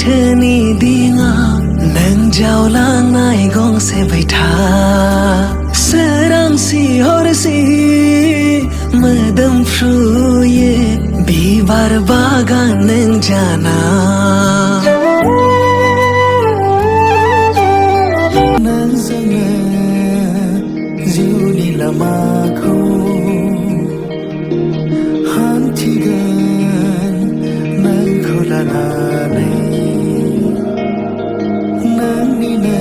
थनी दिंगा नंग जावलांग नाय गंग से बैठा सरang si hor si मोदोमफ्रुये बिबार बागान नों जाना नोंजोंनो जिउनि लामाखौ हान्थिगोन नोंखौ लानानै नोंनिनो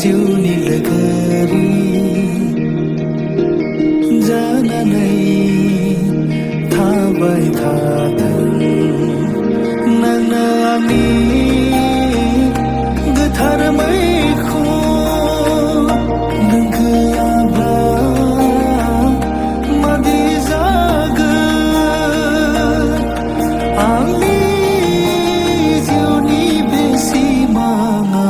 जिउनि लोगोरि जानानै थाबाय थाथों नोंनो आंनि गोथार मैखुन नों गैयाब्ला मादि जागोन आंनि जिउनि बे सिमाङा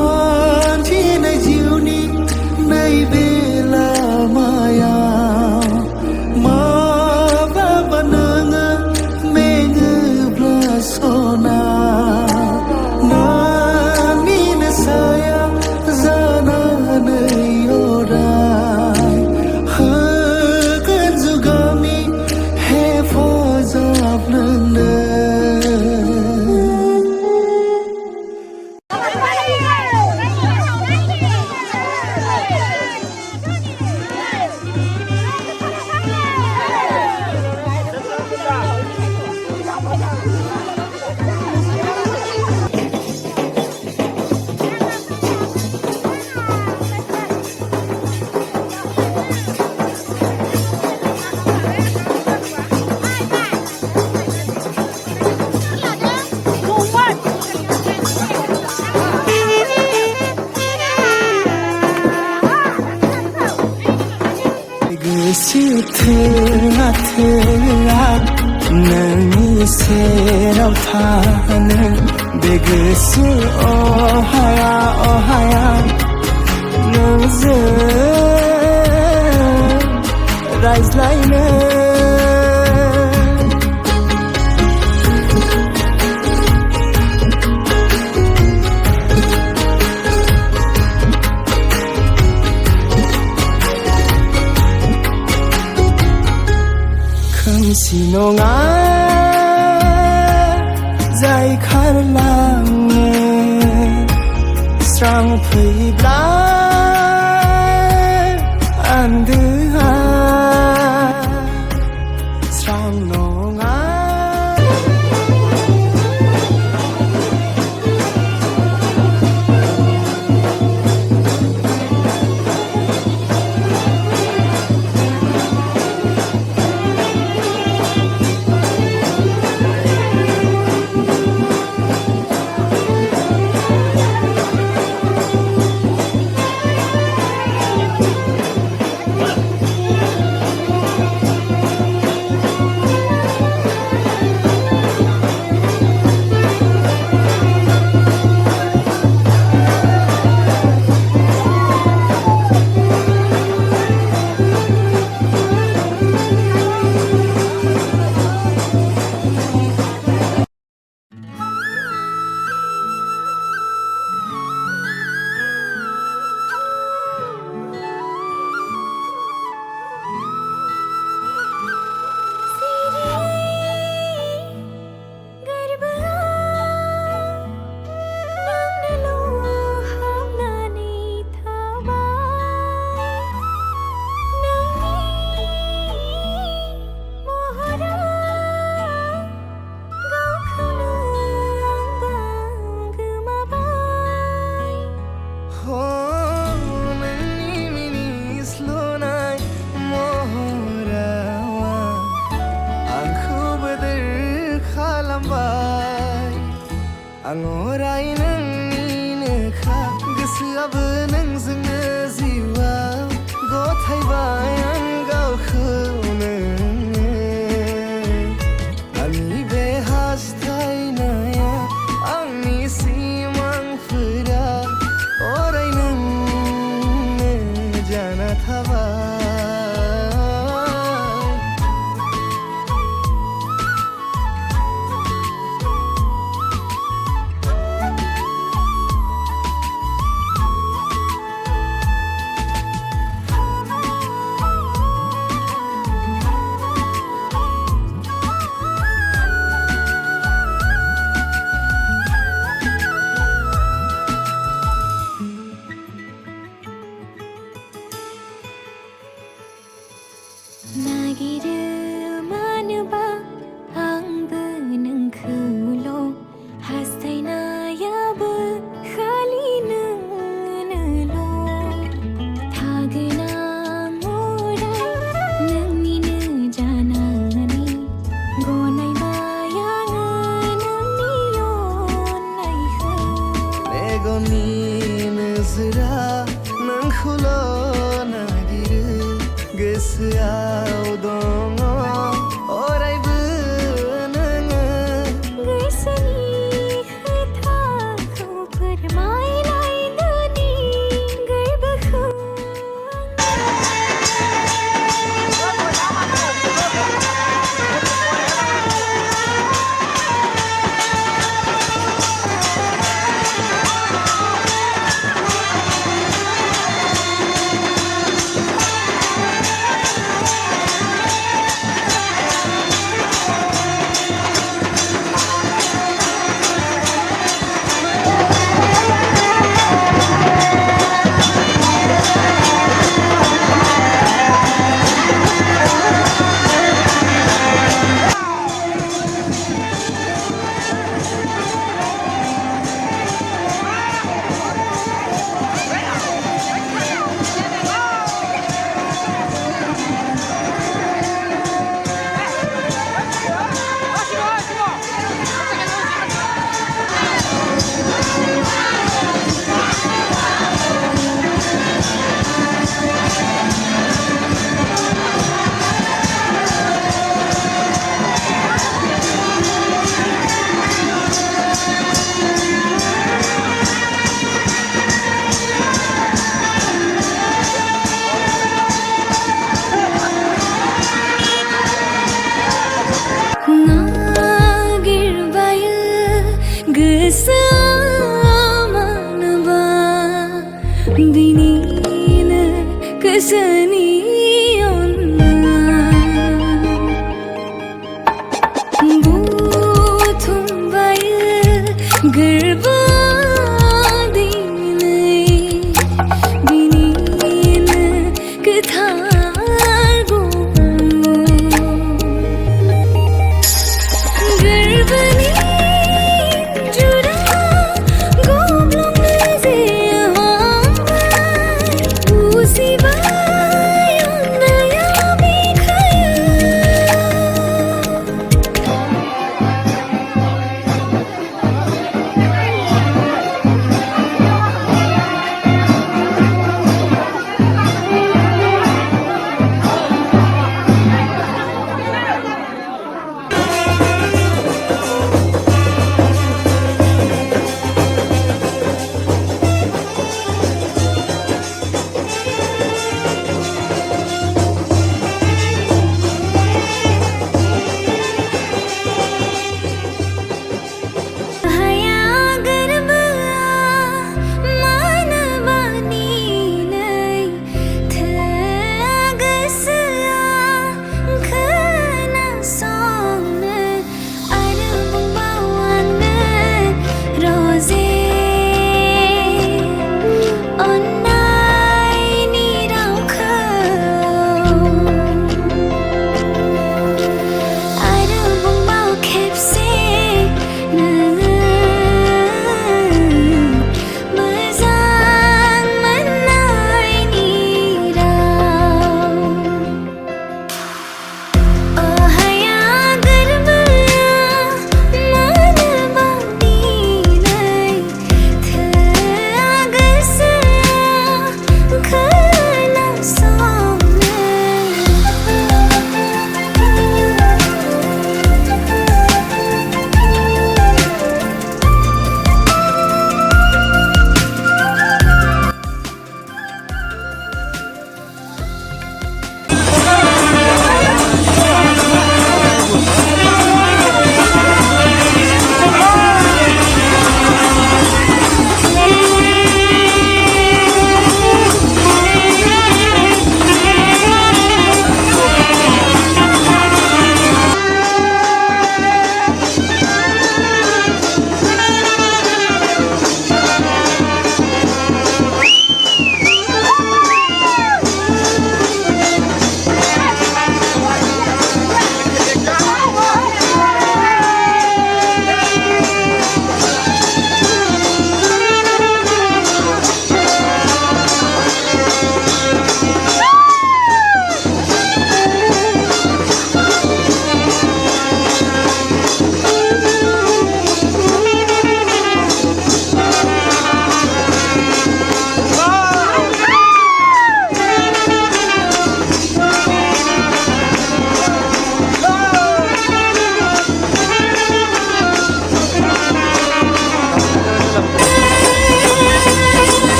हान्थिनाय जिउनि नैबे लामायाव माब्लाबा नोङो मेङोब्ला सना नोंनिनो साया जानानै अराय होगोन जुगामि हेफाजाब नोंनो गोसो थोआ थोआ नोंनि सेराव थानो बे गोसो अहाया अहाया नोंजों रायज्लायनो खोमसि नङा जाय खारलाङो स्रां फैब्ला आन्दोआ स्रां नङा नागिरो मानोबा आंबो नोंखौल' हास्थायनायाबो खालि नोंनोल' थागोन आं अराय नोंनिनो जानानै गनायबाय आङो नोंनि अननायखौ मेगननि नोजोरा नोंखौल' नागिरो गोसोआव दङ अरायबो नोङो गोसोनि खोथाखौ फोरमायलायनो नि गोर्बोखौ नागिरबायो गोसोआ मानोबा बिनिनो गोसोनि अननाय बुथुमबायो गोरबोआव दिनै बिनिनो गोथार गोर्बोनि इन्जुरा गब्लंनो जे हमबाय उजिबाय अननाया बिखायो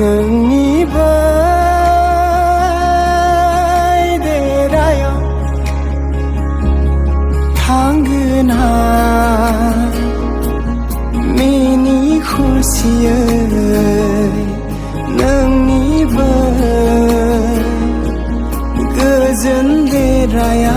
नोंनि बायदेरायाव थांगोना मिनि खुसियै नोंनिबो गोजोन देराया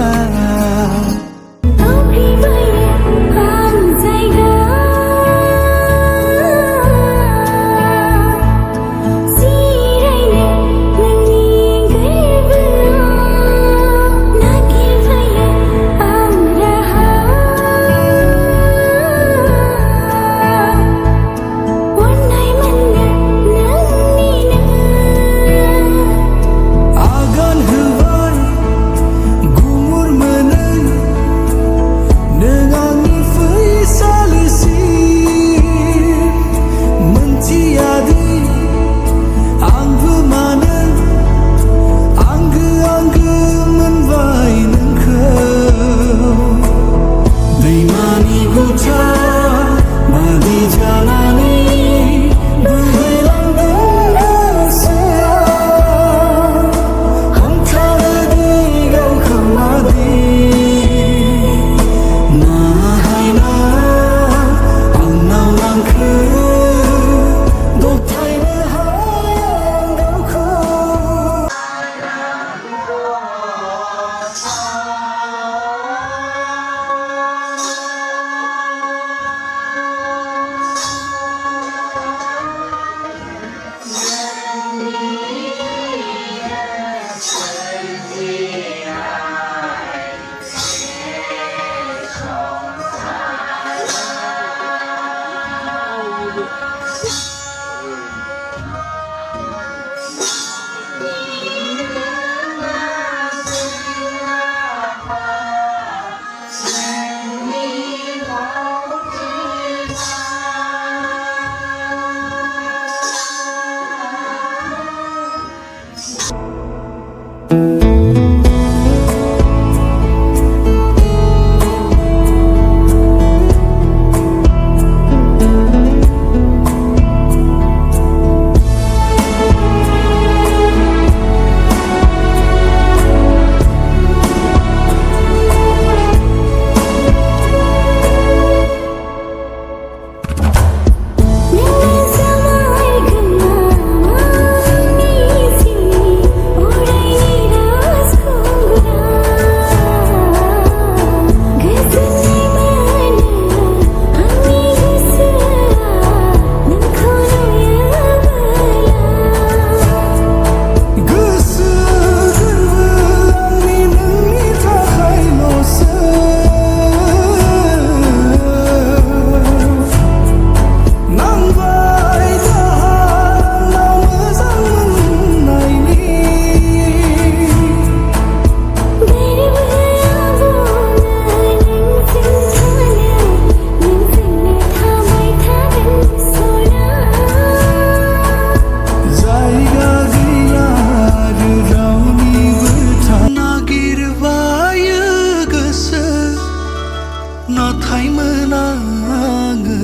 नाथाय मोनाङो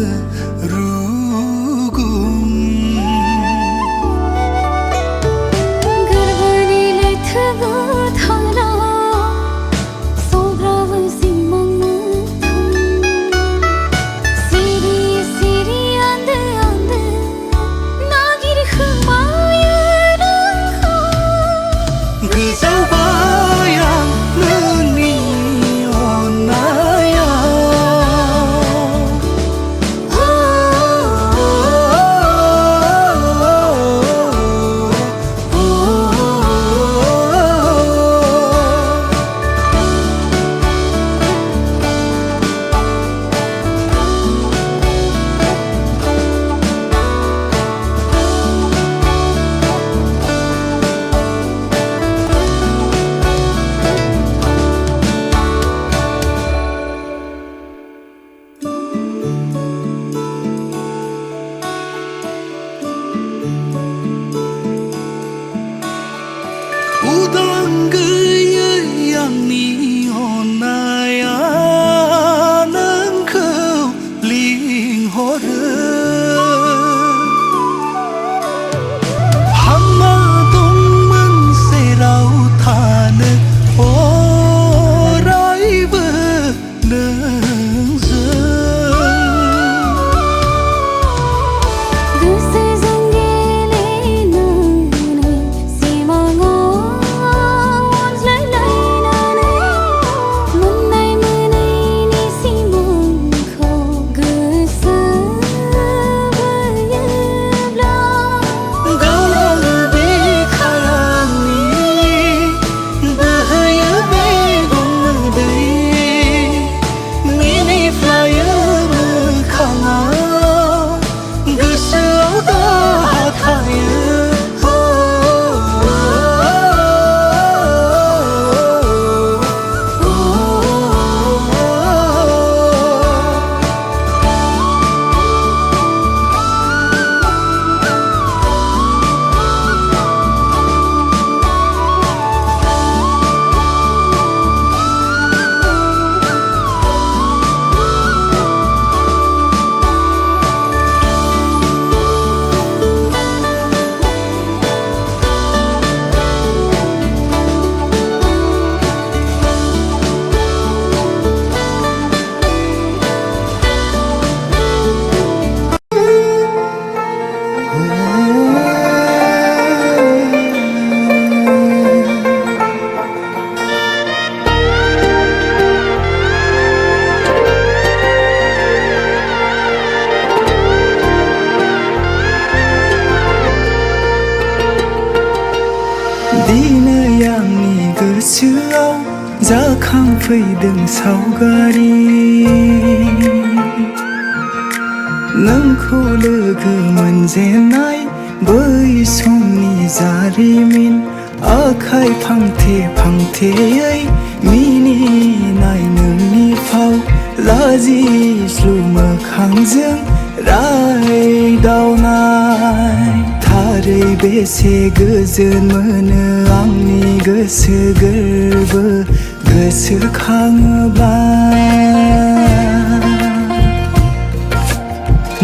रुगुं गोरबोनि लैथोबो थांना सौग्रावो सिमां मोथां सिरि सिरि आन्दो आन्दो नागिरखोमायो नोंखौ गोजावबाय आं नोंनि अननायाव गोसोआव जाखांफैदों सावगारि नोंखौ लोगो मोनजेननाय बै समनि जारिमिन आखाइ फांथे फांथेयै मिनिनाय नोंनि फाव लाजिस्लु मोखांजों रायदावनाय थारै बेसे गोजोन मोनो आंनि गोसो गोरबो गोसोखाङोब्ला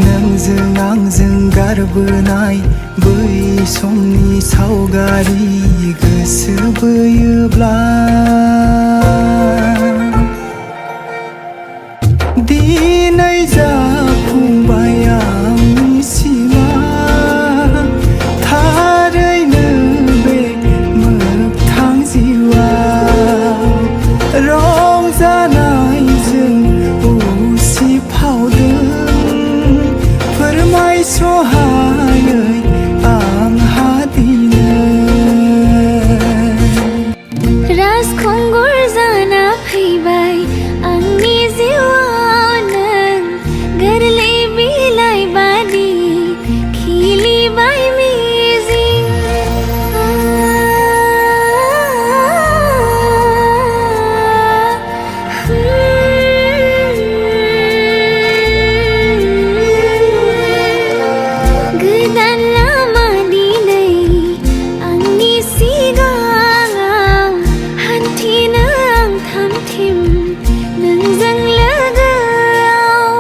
नोंजों आंजों गारबोनाय बै समनि सावगारि गोसो बोयोब्ला दिनै जाफुंबाय आंनि सिमां थारैनो बे मोगथां जिउआव रंजानायजों उसिफावदों फोरमायस'हायै आंहा दिनै राजखुंगुर जाना फैबाय आंनि जिउआव नों गोरलै बिलाइ बादि खिलिबाय मिजिं गोदान लामा दिनै आंनि सिगाङाव हान्थिनो आं थामथिम नोंजों लोगोआव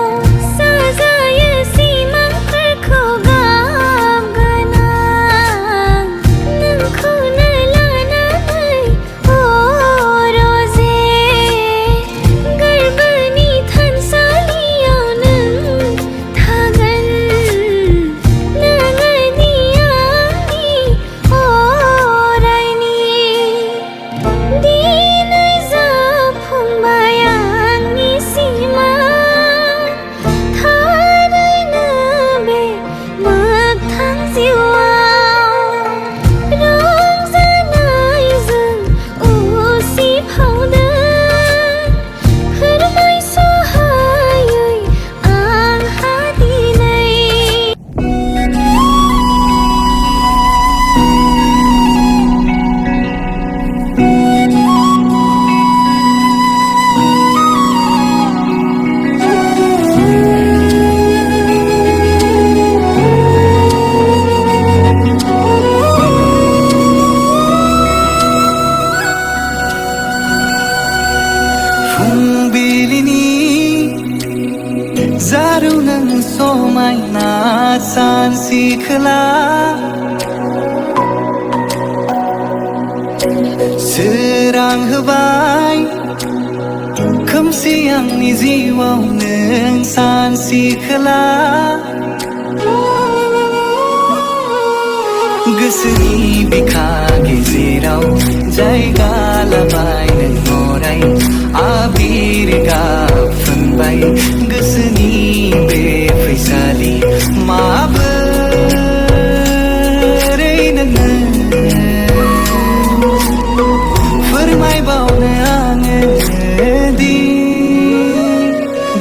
साजायो सिमांफोरखौ गाबगोनां नोंखौनो लानानै रोजे गोरबोनि थानसालियाव नों थागोन नोंनि आंनि अरायनि दिनै जाफुंबाय आंनि सिमां थारैनो बे मोगथां जिउआव रंजानायजों उसिफावदों फोरमायस'हायै आंहा दिनै फुंबिलिनि जारौ नों समायना सानसि खोला सोरां होबाय खोमसि आंनि जिउआव नों सानसि खोला गोसोनि बिखा गेजेराव जायगा लाबाय नों अराय आबिर गाब फुनबाय गोसोनि बे फैसालि माबोरै नोंनो फोरमायबावनो आङो दि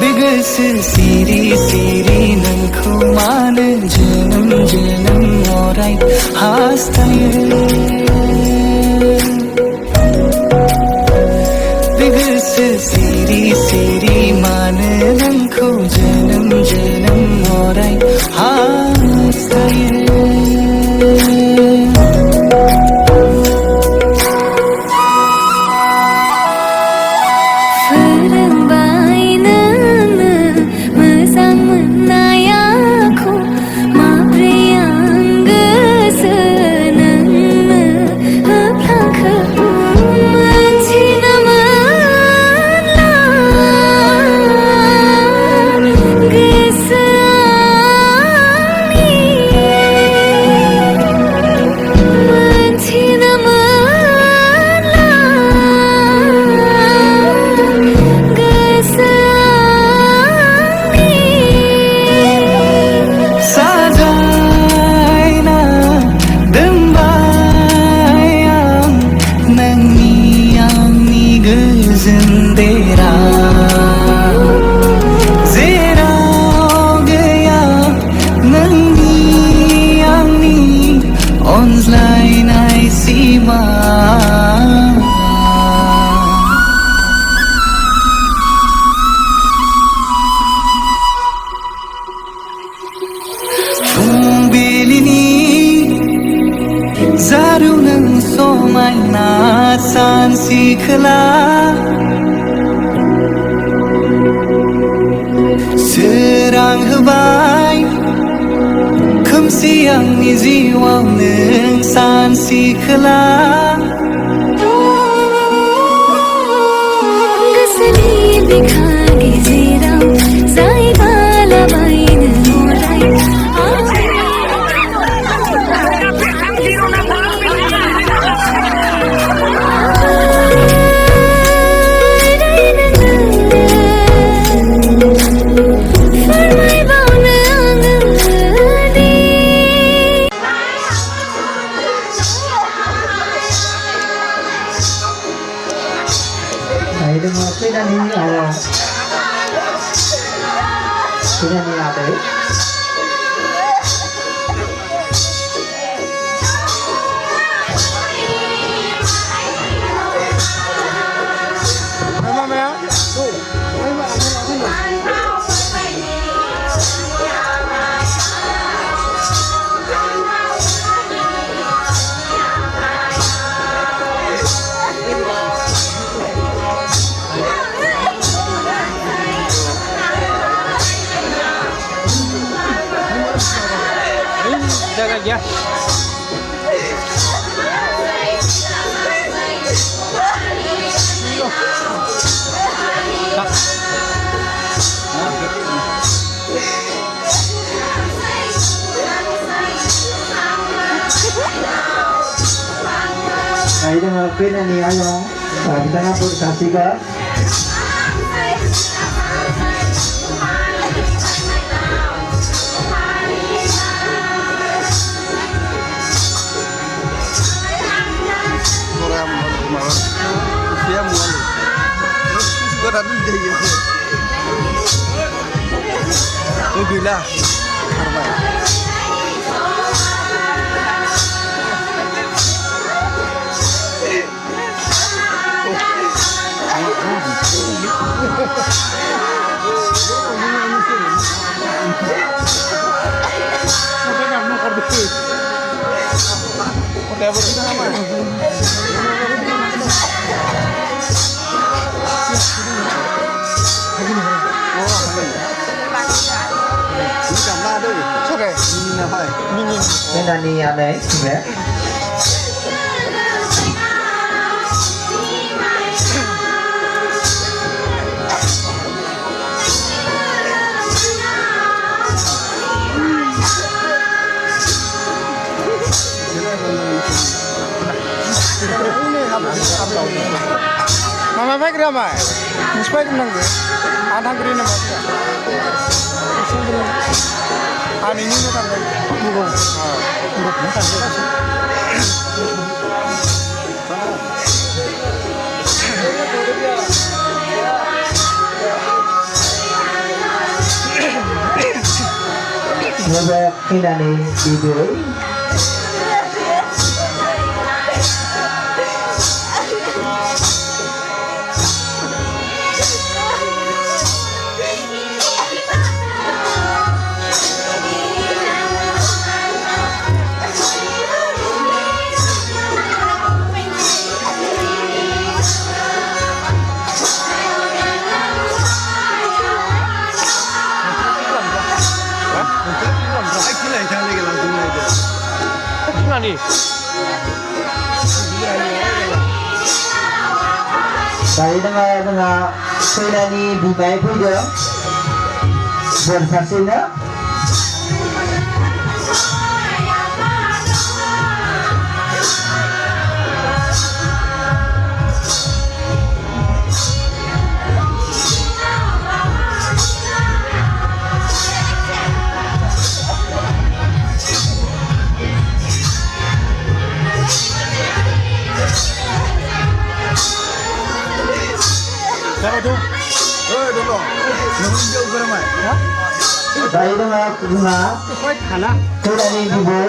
बे गोसो सिरि सिरि नोंखौ मानो जोनोम जोनोम अराय हास्थायो बे गोसो सिरि सिरि मानो नोंखौ जोनोम जोनोम अराय हास्थायो फोरोंबाय नोंनो मोजां मोननाय आखु माब्रै आं गोसो नोंनो होफ्लांखो मोनथिनोमोनला सीखला सोरां होबाय खोमसि आंनि जिउआव नों सानसे खोला गोसोनि बिखा गेजेराव जायगा लाबायनो हरबाय Đấy đừng cái đàn đi ở cái đàn đi là đấy Jangan ya. Đấy đừng quên là nhiều không kita ngapur kasih ke gila Cái đàn đi ở đấy bé Mama baik ramai. Muspek menanggu. Adang green nama dia. Ani ini tu kan bukan. Bukan. Người khi đàn đi dưới Ni. Dari tengah Selani Bimai Puja Bersasina Siapa tu? đúng rồi nó yêu cơ mày Dari tengah Selani Bibo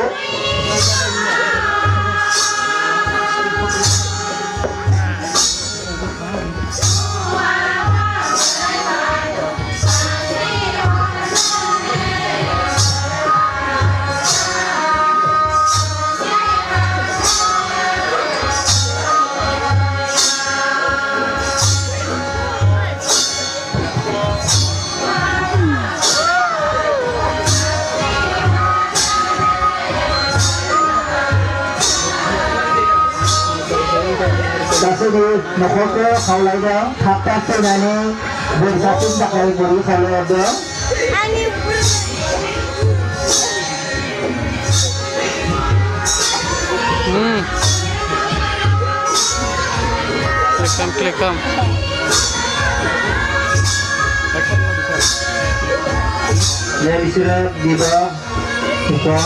गासैबो न'खरखौ खावलायदों थाब थाब फैनानै bore सारस्रिनो थाखाय गुरै खावलायहरदों Klikam. Ya bisoro দিব Buka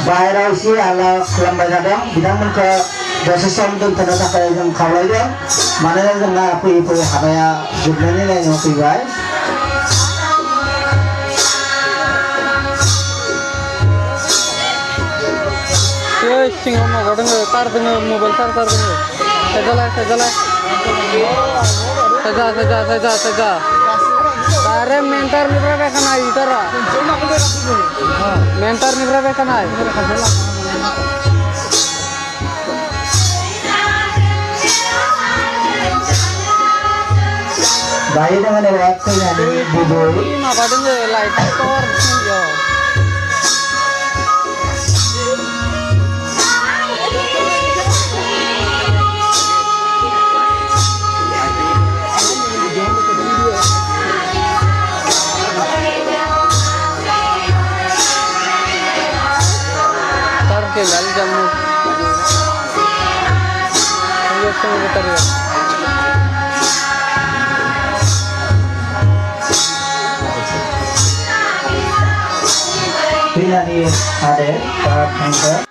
बाहेराव एसे आला खालामबाय जादों बिथांमोनखौ दसे सम दोनथ'नो थाखाय जों खावलायदों मानोना जोंना फैयै फैयै हाबाया जोबनायनि लाइनाव फैबाय सिङाव माबा दङ तार दङ मबाइल चार्जार दङ साजा Dari mentor ni berapa kena itara? Mentor ni berapa kena? Bayi dengan waktu yang diburu. Ini apa dengan light core yo? Tinggal jamu. Ayo semua bentar ya. Bila ni ada tahap yang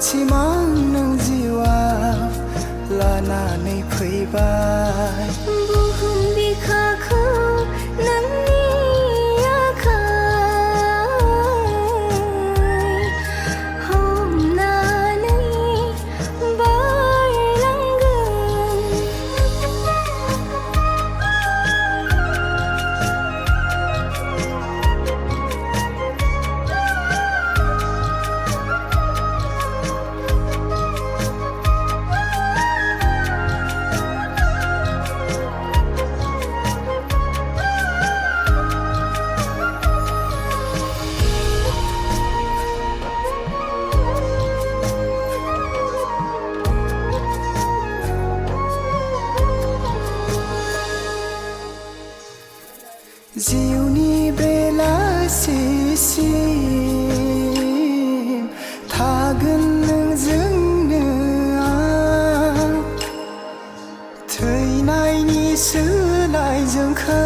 सिमां नों जिउआ लानानै फैबाय बुहुम बिखाखौ नोंनि आखाइ हमनानै बारलांगोन जिउनि बेलासिसिम थागोन नोंजोंनो आं थैनायनि सोलाय जोंखौ